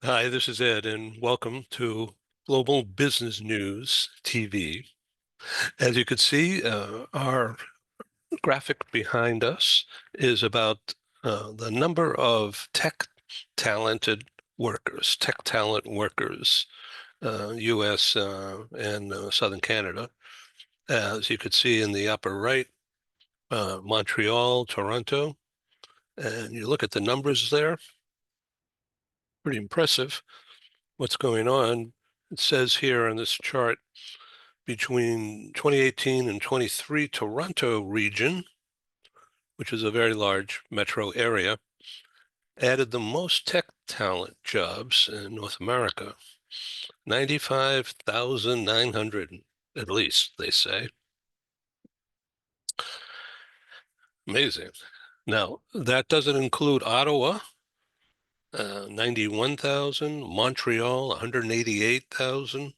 Hi, this is Ed, and welcome to Global Business News TV. As you can see, our graphic behind us is about the number of tech talent workers, U.S. And Southern Canada. As you could see in the upper right, Montreal, Toronto, and you look at the numbers there, pretty impressive what's going on. It says here on this chart, between 2018 and 23, Toronto region, which is a very large metro area, added the most tech talent jobs in North America, 95,900 at least, they say. Amazing. Now, that doesn't include Ottawa, 91,000, Montreal, 188,000.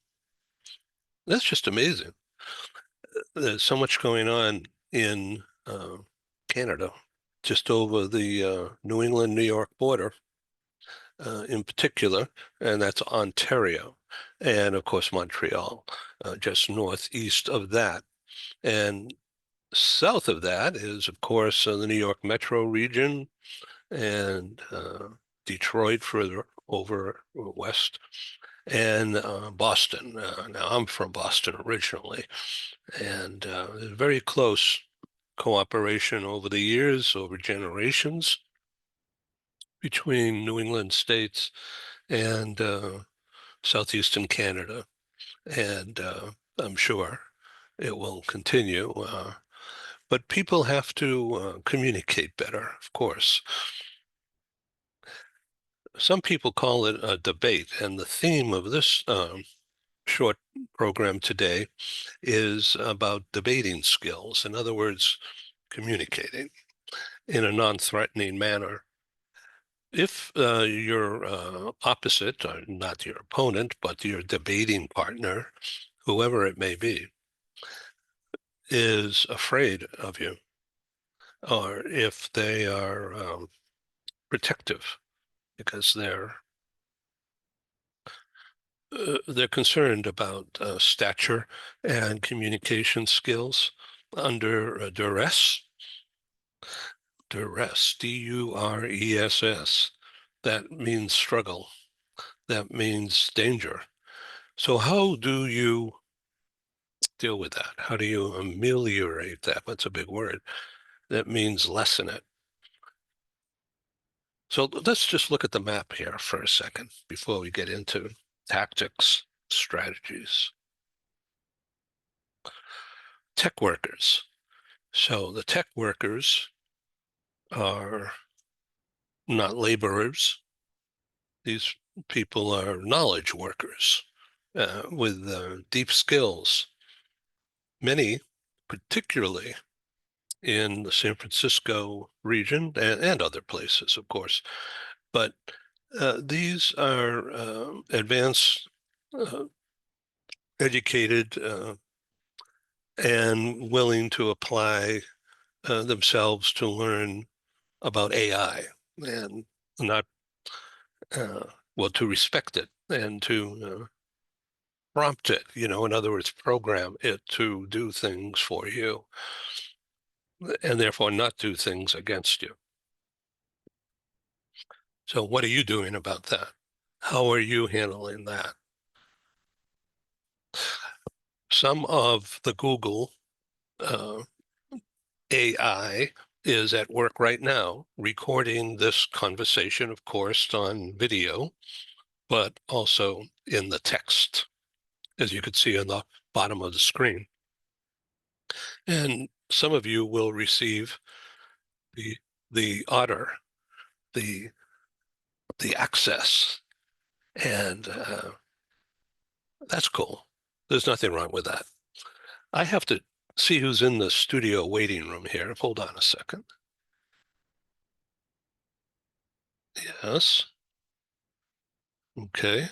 That's just amazing. There's so much going on in Canada, just over the New England-New York border in particular, and that's Ontario. And of course, Montreal, just northeast of that. And south of that is, of course, the New York metro region and Detroit further over west, and Boston. Now, I'm from Boston originally, and very close cooperation over the years, over generations, between New England states and southeastern Canada. And I'm sure it will continue. But people have to communicate better, of course. Some people call it a debate, and the theme of this short program today is about debating skills. In other words, communicating in a non-threatening manner. If your opposite, or not your opponent, but your debating partner, whoever it may be, is afraid of you, or if they are protective because they're concerned about stature and communication skills under duress, D-U-R-E-S-S. That means struggle. That means danger. So how do you deal with that? How do you ameliorate that? That's a big word. That means lessen it. So let's just look at the map here for a second before we get into tactics, strategies. Tech workers. So the tech workers are not laborers. These people are knowledge workers with deep skills. Many, particularly in the San Francisco region and other places, of course. But these are advanced, educated, and willing to apply themselves to learn about AI and not, well, to respect it and to prompt it, in other words, program it to do things for you and therefore not do things against you. So what are you doing about that? How are you handling that? Some of the Google AI is at work right now, recording this conversation, of course, on video, but also in the text, as you could see on the bottom of the screen. And some of you will receive the otter, the access, and that's cool. There's nothing wrong with that. I have to see who's in the studio waiting room here. Hold on a second. Yes. Okay.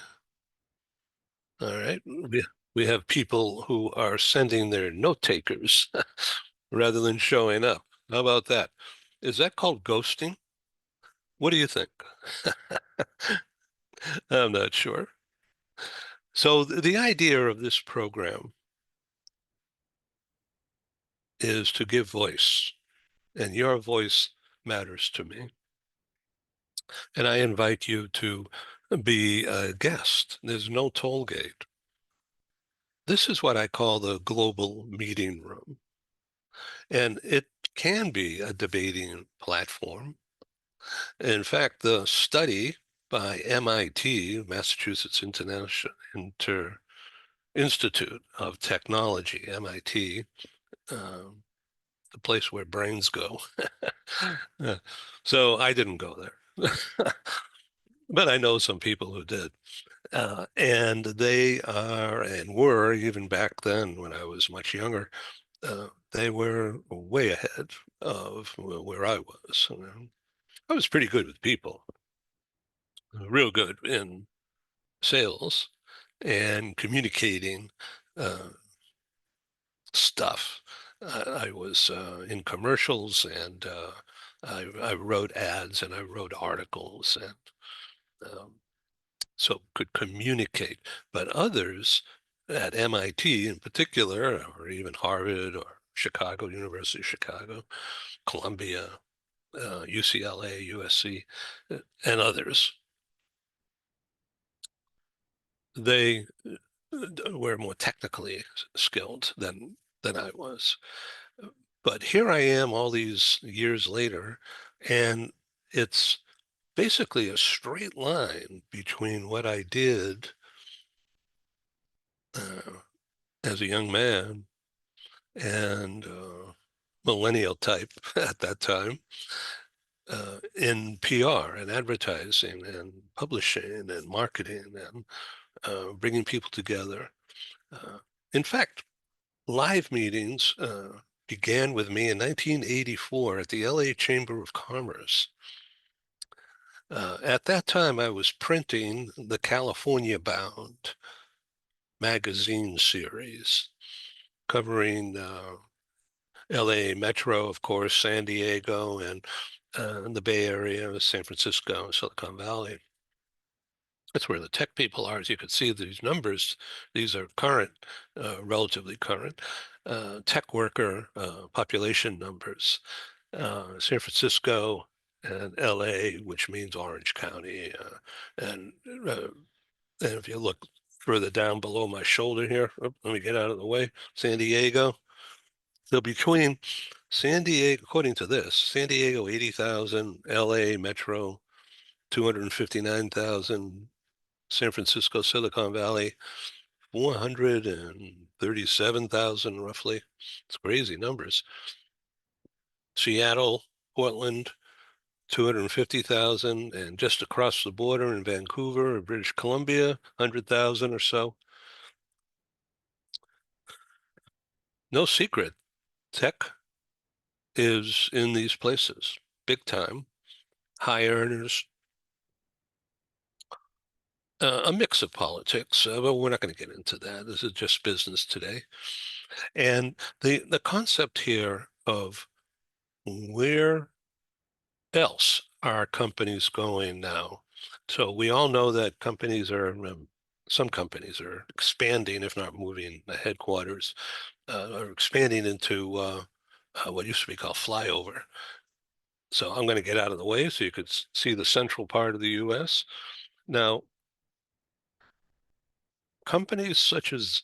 All right. We have people who are sending their note takers rather than showing up. How about that? Is that called ghosting? What do you think? I'm not sure. So the idea of this program is to give voice, and your voice matters to me. And I invite you to be a guest. There's no toll gate. This is what I call the global meeting room. And it can be a debating platform. In fact, the study by MIT, Massachusetts Institute of Technology, MIT, um, the place where brains go. So I didn't go there, but I know some people who did. And they are and were, even back then when I was much younger, they were way ahead of where I was. I was pretty good with people, real good in sales and communicating uh, stuff. I was in commercials and I wrote ads and I wrote articles and so could communicate. But others at MIT in particular, or even Harvard or Chicago, University of Chicago, Columbia, UCLA, USC, and others, they were more technically skilled than I was. But here I am all these years later, and it's basically a straight line between what I did uh, as a young man and millennial type at that time in PR and advertising and publishing and marketing and bringing people together. Uh, in fact, live meetings began with me in 1984 at the LA Chamber of Commerce. At that time, I was printing the CaliforniaBound magazine series covering LA Metro, of course, San Diego, and the Bay Area, San Francisco, Silicon Valley. That's where the tech people are. As you can see, these numbers, these are current, relatively current, tech worker population numbers. San Francisco and LA, which means Orange County. And, uh, and if you look further down below my shoulder here, let me get out of the way, San Diego. So between San Diego, according to this, San Diego 80,000, LA Metro 259,000, San Francisco Silicon Valley 437,000 roughly. It's crazy numbers. Seattle, Portland 250,000, and just across the border in Vancouver, British Columbia, 100,000 or so. No secret, tech is in these places, big time, high earners, a mix of politics, but we're not going to get into that. This is just business today. And the concept here of where else are companies going now? So we all know that some companies are expanding, if not moving the headquarters, are expanding into what used to be called flyover. So I'm going to get out of the way so you could see the central part of the U.S. Now, companies such as,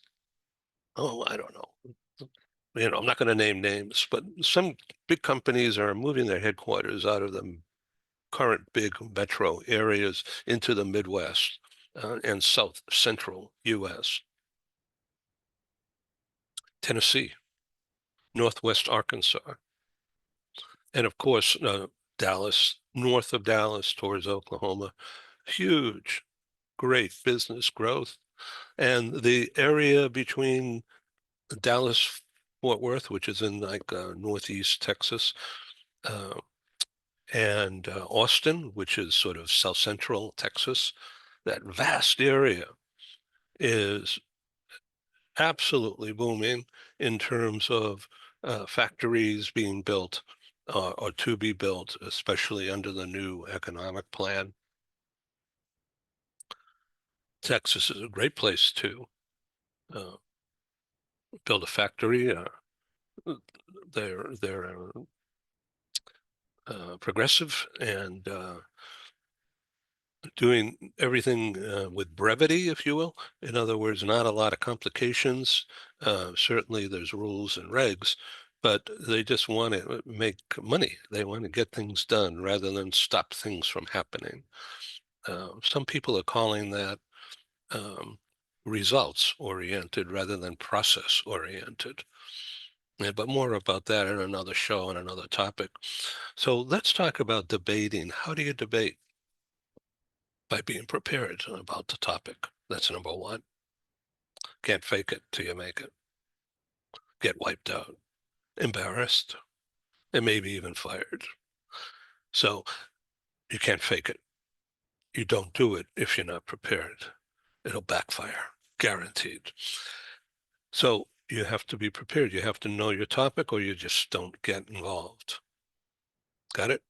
oh, I don't know, I'm not going to name names, but some big companies are moving their headquarters out of the current big metro areas into the Midwest and South Central U.S., Tennessee, Northwest Arkansas, and of course, Dallas, north of Dallas towards Oklahoma. Huge, great business growth. And the area between Dallas, Fort Worth, which is in like northeast Texas, uh, and Austin, which is sort of south central Texas, that vast area is absolutely booming in terms of factories being built or to be built, especially under the new economic plan. Texas is a great place to uh, build a factory. They're progressive and doing everything with brevity, if you will. In other words, not a lot of complications. Certainly, there's rules and regs, but they just want to make money. They want to get things done rather than stop things from happening. Some people are calling that results oriented rather than process oriented. Yeah, but more about that in another show and another topic. So let's talk about debating. How do you debate? By being prepared about the topic. That's number one. Can't fake it till you make it. Get wiped out, embarrassed, and maybe even fired. So you can't fake it. You don't do it if you're not prepared. It'll backfire, guaranteed. So you have to be prepared. You have to know your topic or you just don't get involved. Got it?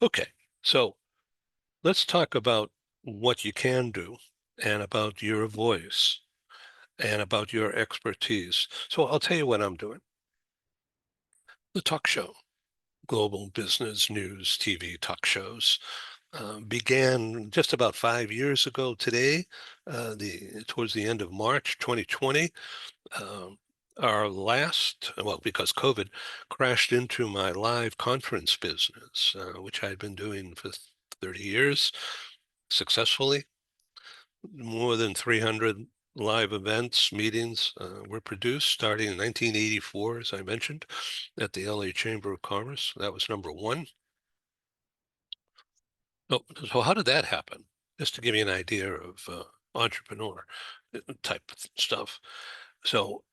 Okay. So let's talk about what you can do and about your voice and about your expertise. So I'll tell you what I'm doing. The talk show, global business news, TV talk shows, began just about 5 years ago today, towards the end of March 2020. Um, our last, well, because COVID crashed into my live conference business, which I'd been doing for 30 years successfully. More than 300 live events, meetings were produced starting in 1984, as I mentioned, at the LA Chamber of Commerce. That was number one. So how did that happen? Just to give you an idea of entrepreneur type of stuff. So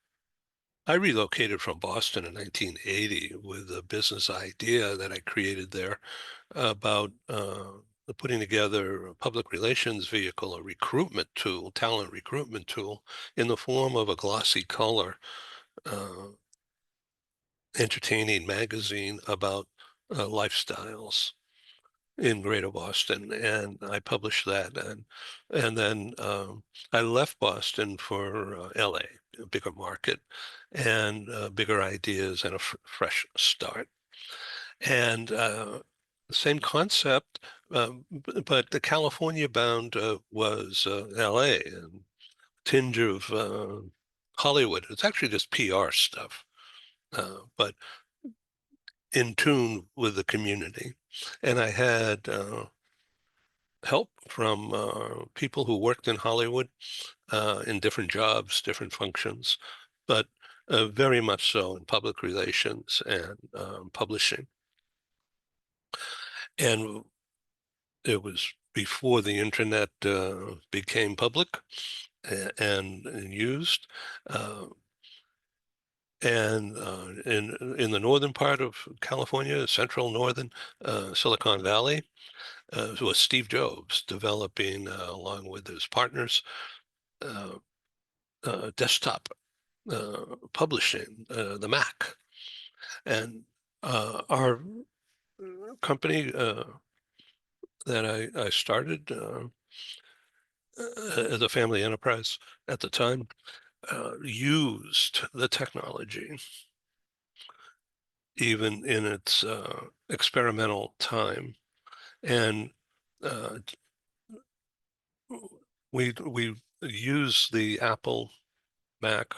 I relocated from Boston in 1980 with a business idea that I created there about putting together a public relations vehicle, a recruitment tool, talent recruitment tool, in the form of a glossy color, uh, entertaining magazine about lifestyles in Greater Boston, and I published that, and then I left Boston for LA, a bigger market, and bigger ideas and a fresh start. And same concept, but the CaliforniaBound was LA and tinge of Hollywood. It's actually just PR stuff, but in tune with the community. And I had help from people who worked in Hollywood in different jobs, different functions, but very much so in public relations and publishing. And it was before the internet became public and used. Uh, and in the northern part of California, central northern Silicon Valley, was Steve Jobs developing, along with his partners, uh, desktop publishing, the Mac. And our company that I started as a family enterprise at the time used the technology, even in its experimental time. And uh, we use the Apple Mac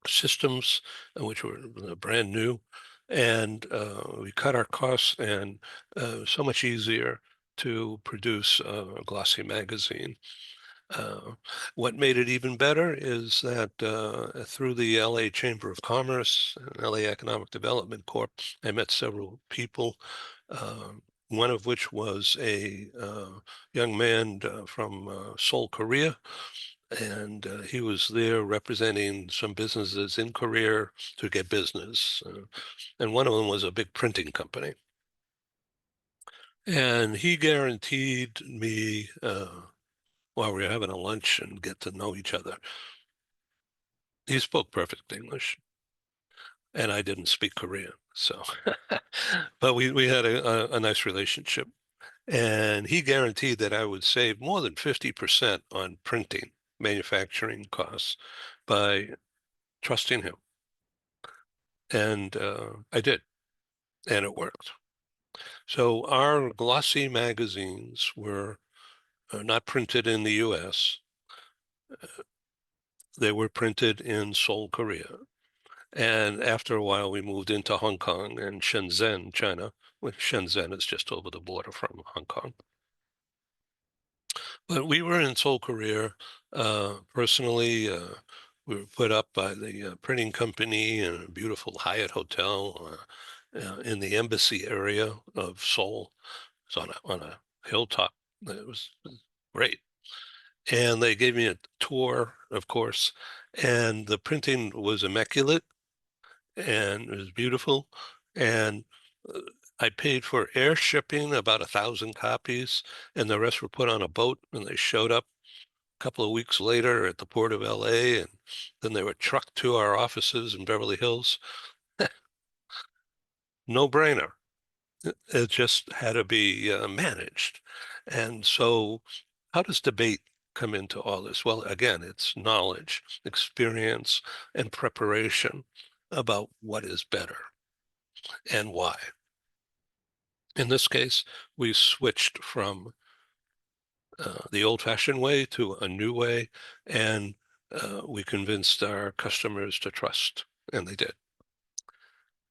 systems, which were brand new, and we cut our costs and so much easier to produce a glossy magazine. Uh, what made it even better is that through the LA Chamber of Commerce and LA Economic Development Corp, I met several people, uh, one of which was a young man from Seoul, Korea, and he was there representing some businesses in Korea to get business. And one of them was a big printing company. And he guaranteed me, while we were having a lunch and get to know each other, he spoke perfect English, and I didn't speak Korean. So, but we had a nice relationship. And he guaranteed that I would save more than 50% on printing, manufacturing costs by trusting him. And I did, and it worked. So our glossy magazines were not printed in the US. They were printed in Seoul, Korea. And after a while, we moved into Hong Kong and Shenzhen, China, which Shenzhen is just over the border from Hong Kong. But we were in Seoul, Korea. Personally, we were put up by the printing company in a beautiful Hyatt hotel in the embassy area of Seoul. It's on a hilltop. It was great. And they gave me a tour, of course, and the printing was immaculate and it was beautiful. And uh, I paid for air shipping about 1,000 copies, and the rest were put on a boat, and they showed up a couple of weeks later at the port of LA, and then they were trucked to our offices in Beverly Hills. No brainer. It just had to be managed. And so, how does debate come into all this? Well, again, it's knowledge, experience, and preparation about what is better and why. In this case, we switched from the old-fashioned way to a new way, and we convinced our customers to trust, and they did,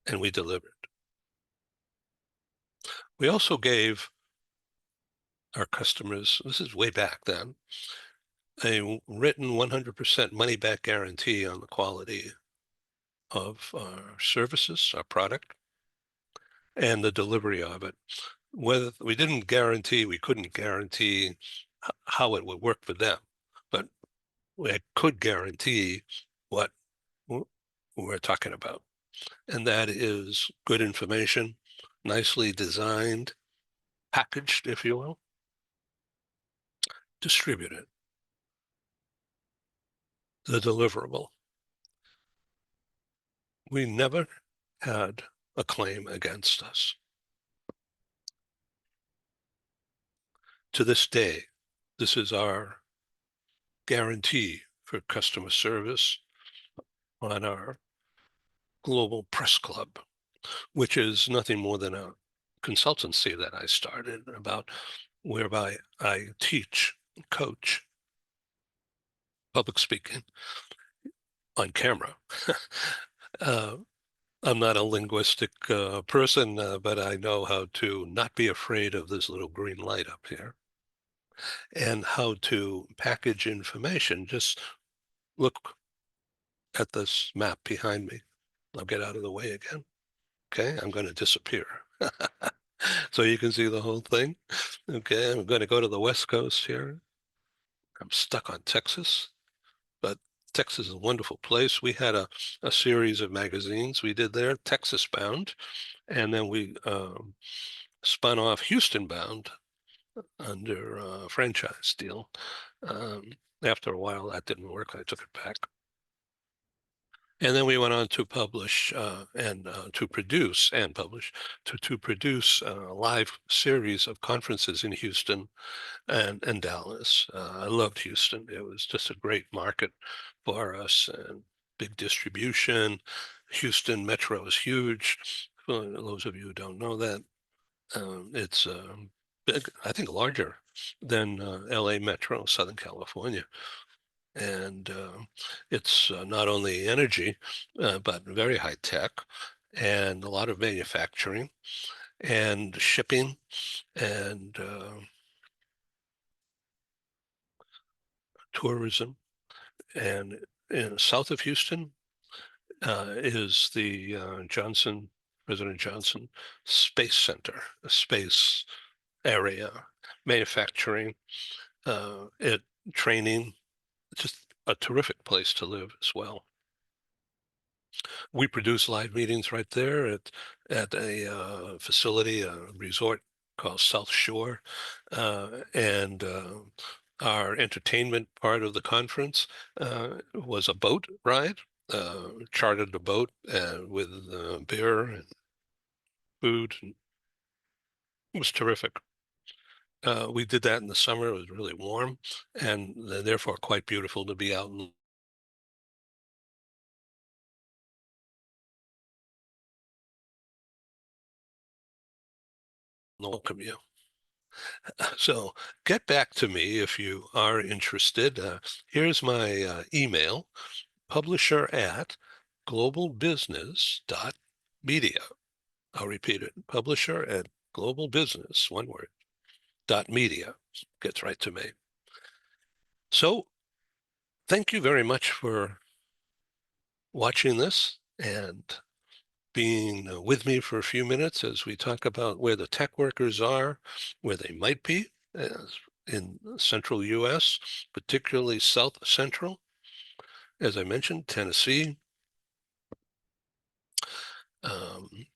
and we delivered. We also gave our customers, this is way back then, a written 100% money-back guarantee on the quality of our services, our product, and the delivery of it. Whether we didn't guarantee, we couldn't guarantee how it would work for them, but we could guarantee what we're talking about. And that is good information, nicely designed, packaged, if you will, distributed, the deliverable. We never had a claim against us. To this day, this is our guarantee for customer service on our Global Press Club, which is nothing more than a consultancy that I started about whereby I teach, coach public speaking on camera. uh, I'm not a linguistic person, but I know how to not be afraid of this little green light up here and how to package information. Just look at this map behind me. I'll get out of the way again. Okay, I'm going to disappear. So you can see the whole thing. Okay, I'm going to go to the West Coast here. I'm stuck on Texas, but Texas is a wonderful place. We had a series of magazines we did there, TexasBound, and then we spun off HoustonBound under a franchise deal. Um, After a while, that didn't work. I took it back. And then we went on to publish and to produce and publish to produce a live series of conferences in Houston and Dallas. I loved Houston. It was just a great market for us and big distribution. Houston Metro is huge. For those of you who don't know that, it's big, I think larger than LA Metro, Southern California. And it's not only energy, but very high tech and a lot of manufacturing and shipping and tourism. And in south of Houston is the President Johnson Space Center, a space area, manufacturing, it training, just a terrific place to live as well. We produce live meetings right there at a facility, a resort called South Shore, and our entertainment part of the conference was a boat ride. Chartered a boat with beer and food. And it was terrific. We did that in the summer. It was really warm, and therefore quite beautiful to be out and welcome you. So get back to me if you are interested. Here's my email, publisher at globalbusiness.media. I'll repeat it, publisher at globalbusiness, one word, .media. Gets right to me. So thank you very much for watching this and being with me for a few minutes as we talk about where the tech workers are, where they might be in central U.S., particularly South Central. As I mentioned, Tennessee, um,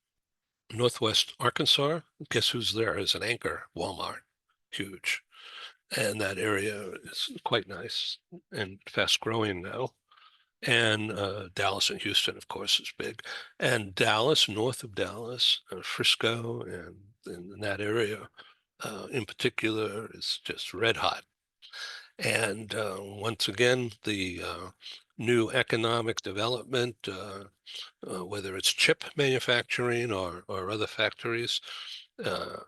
Northwest Arkansas. Guess who's there as an anchor? Walmart, huge. And that area is quite nice and fast growing now. And Dallas and Houston, of course, is big. And Dallas, north of Dallas, Frisco, and in that area in particular is just red hot. And once again, the new economic development, whether it's chip manufacturing or other factories, uh,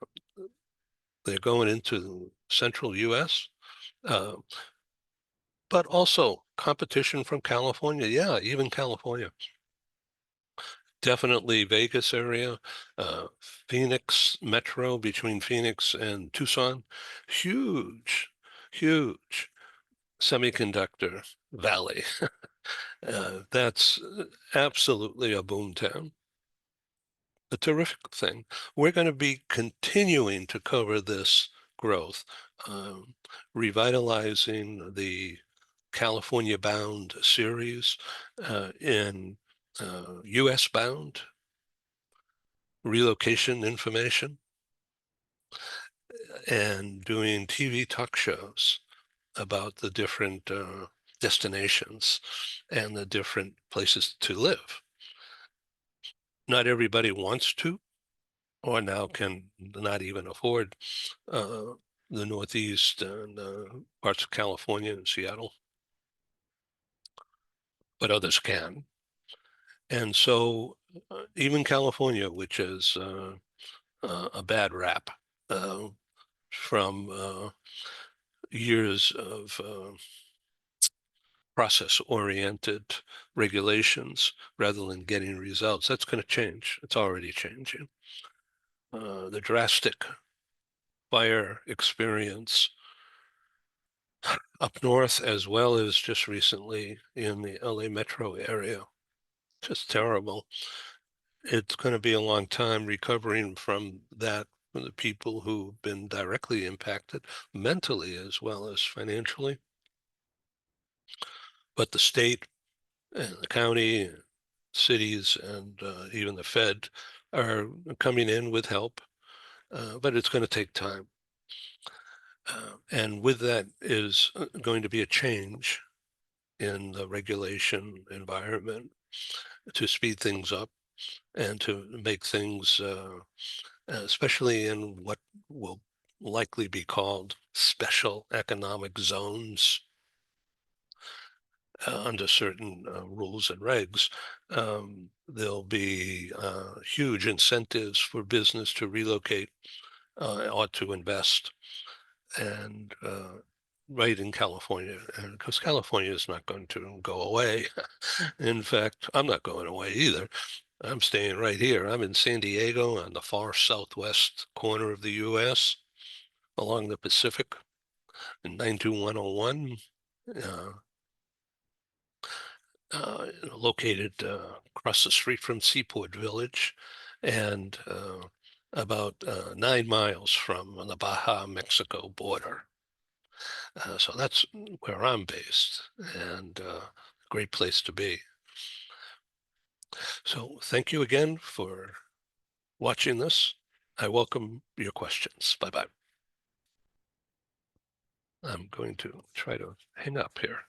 they're going into central U.S., uh, but also competition from California. Yeah, even California. Definitely Vegas area, Phoenix Metro between Phoenix and Tucson, huge, huge semiconductor valley. That's absolutely a boomtown, a terrific thing. We're going to be continuing to cover this growth, um, revitalizing the CaliforniaBound series in US bound relocation information and doing TV talk shows about the different destinations and the different places to live. Not everybody wants to, or now can not even afford uh, the Northeast and parts of California and Seattle, but others can. And so even California, which is a bad rap uh, from years of process-oriented regulations rather than getting results. That's going to change. It's already changing. The drastic fire experience up north, as well as just recently in the LA metro area, just terrible. It's going to be a long time recovering from that for the people who've been directly impacted mentally as well as financially. But the state and the county, cities, and even the Fed are coming in with help, but it's going to take time. And with that is going to be a change in the regulation environment to speed things up and to make things, especially in what will likely be called special economic zones, under certain rules and regs, there'll be huge incentives for business to relocate or to invest, and right in California, and because California is not going to go away. In fact, I'm not going away either. I'm staying right here. I'm in San Diego on the far southwest corner of the U.S. along the Pacific in 92101. Uh, Located across the street from Seaport Village and about 9 miles from the Baja, Mexico border. So that's where I'm based, and a great place to be. So thank you again for watching this. I welcome your questions. Bye-bye. I'm going to try to hang up here.